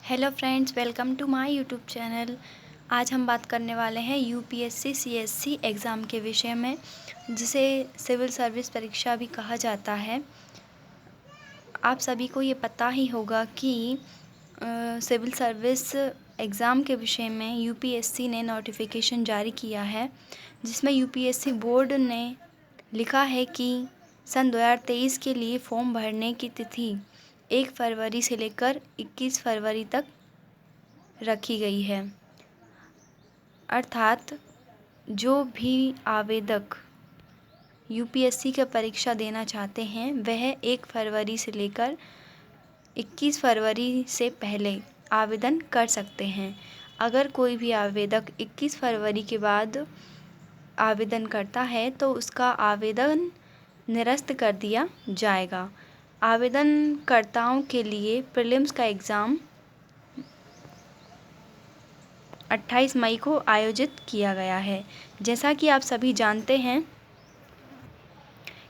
Hello friends, welcome to my YouTube channel. आज हम बात करने वाले हैं यूपीएससी सीएससी एग्ज़ाम के विषय में, जिसे सिविल सर्विस परीक्षा भी कहा जाता है। आप सभी को ये पता ही होगा कि सिविल सर्विस एग्ज़ाम के विषय में यूपीएससी ने नोटिफिकेशन जारी किया है, जिसमें यूपीएससी बोर्ड ने लिखा है कि सन 2023 के लिए फॉर्म भरने की तिथि 1 फरवरी से लेकर 21 फरवरी तक रखी गई है। अर्थात जो भी आवेदक यूपीएससी की परीक्षा देना चाहते हैं वह 1 फरवरी से लेकर 21 फरवरी से पहले आवेदन कर सकते हैं। अगर कोई भी आवेदक 21 फरवरी के बाद आवेदन करता है तो उसका आवेदन निरस्त कर दिया जाएगा। आवेदनकर्ताओं के लिए प्रीलिम्स का एग्ज़ाम 28 मई को आयोजित किया गया है। जैसा कि आप सभी जानते हैं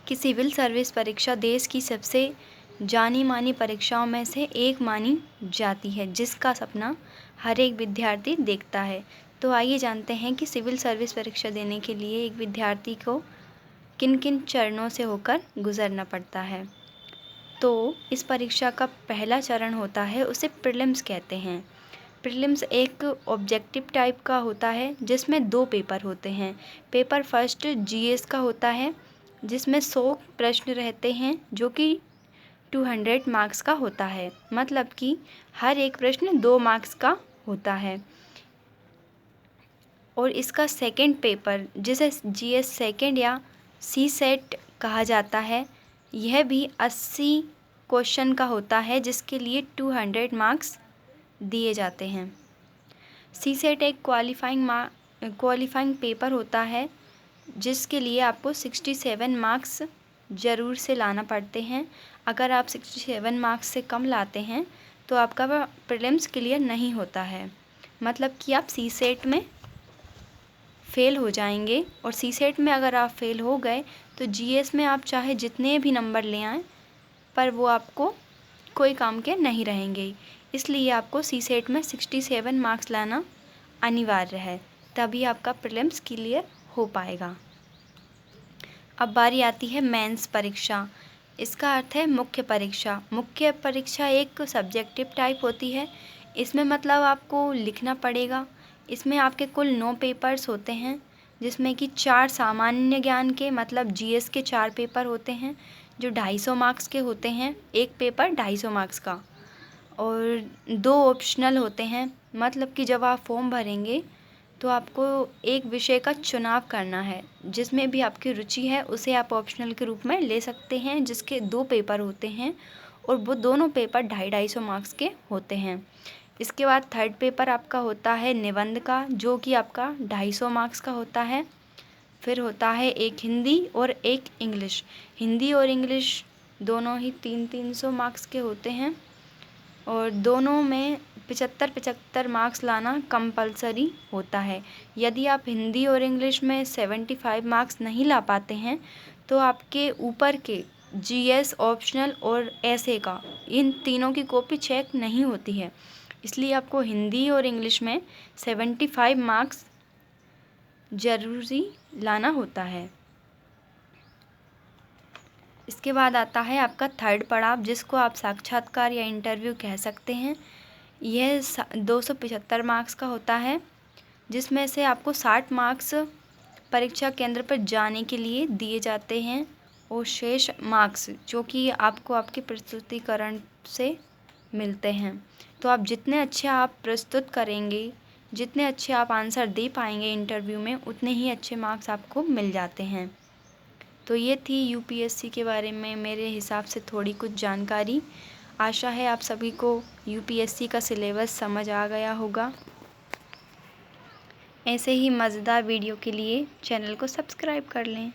कि सिविल सर्विस परीक्षा देश की सबसे जानी मानी परीक्षाओं में से एक मानी जाती है, जिसका सपना हर एक विद्यार्थी देखता है। तो आइए जानते हैं कि सिविल सर्विस परीक्षा देने के लिए एक विद्यार्थी को किन किन चरणों से होकर गुजरना पड़ता है। तो इस परीक्षा का पहला चरण होता है, उसे प्रीलिम्स कहते हैं। प्रीलिम्स एक ऑब्जेक्टिव टाइप का होता है, जिसमें 2 पेपर होते हैं। पेपर फर्स्ट जीएस का होता है, जिसमें 100 प्रश्न रहते हैं, जो कि 200 मार्क्स का होता है। मतलब कि हर एक प्रश्न 2 मार्क्स का होता है। और इसका सेकंड पेपर, जिसे जीएस सेकंड या सी सेट कहा जाता है, यह भी 80 क्वेश्चन का होता है, जिसके लिए 200 मार्क्स दिए जाते हैं। सी सेट एक क्वालिफाइंग पेपर होता है, जिसके लिए आपको 67 मार्क्स ज़रूर से लाना पड़ते हैं। अगर आप 67 मार्क्स से कम लाते हैं तो आपका प्रीलिम्स क्लियर नहीं होता है। मतलब कि आप सी सेट में फ़ेल हो जाएंगे। और सी सेट में अगर आप फ़ेल हो गए तो जीएस में आप चाहे जितने भी नंबर ले आएँ, पर वो आपको कोई काम के नहीं रहेंगे। इसलिए आपको सी सेट में 67 मार्क्स लाना अनिवार्य है, तभी आपका प्रीलिम्स क्लियर हो पाएगा। अब बारी आती है मेंस परीक्षा। इसका अर्थ है मुख्य परीक्षा। मुख्य परीक्षा एक सब्जेक्टिव टाइप होती है। इसमें मतलब आपको लिखना पड़ेगा। इसमें आपके कुल 9 पेपर्स होते हैं, जिसमें कि 4 सामान्य ज्ञान के मतलब जीएस के 4 पेपर होते हैं, जो 250 मार्क्स के होते हैं। एक पेपर 250 मार्क्स का, और 2 ऑप्शनल होते हैं। मतलब कि जब आप फॉर्म भरेंगे तो आपको एक विषय का चुनाव करना है, जिसमें भी आपकी रुचि है उसे आप ऑप्शनल के रूप में ले सकते हैं, जिसके 2 पेपर होते हैं और वो दोनों पेपर 250 मार्क्स के होते हैं। इसके बाद थर्ड पेपर आपका होता है निबंध का, जो कि आपका 250 मार्क्स का होता है। फिर होता है एक हिंदी और एक इंग्लिश। हिंदी और इंग्लिश दोनों ही 300 मार्क्स के होते हैं, और दोनों में 75 मार्क्स लाना कंपलसरी होता है। यदि आप हिंदी और इंग्लिश में 75 मार्क्स नहीं ला पाते हैं तो आपके ऊपर के जीएस, ऑप्शनल और ऐसे का, इन तीनों की कॉपी चेक नहीं होती है। इसलिए आपको हिंदी और इंग्लिश में 75 मार्क्स ज़रूरी लाना होता है। इसके बाद आता है आपका थर्ड पड़ाव, जिसको आप साक्षात्कार या इंटरव्यू कह सकते हैं। यह 275 मार्क्स का होता है, जिसमें से आपको 60 मार्क्स परीक्षा केंद्र पर जाने के लिए दिए जाते हैं, और शेष मार्क्स जो कि आपको आपके प्रस्तुतिकरण से मिलते हैं। तो आप जितने अच्छे आप प्रस्तुत करेंगे, जितने अच्छे आप आंसर दे पाएंगे इंटरव्यू में, उतने ही अच्छे मार्क्स आपको मिल जाते हैं। तो ये थी यूपीएससी के बारे में मेरे हिसाब से थोड़ी कुछ जानकारी। आशा है आप सभी को यूपीएससी का सिलेबस समझ आ गया होगा। ऐसे ही मज़ेदार वीडियो के लिए चैनल को सब्सक्राइब कर लें।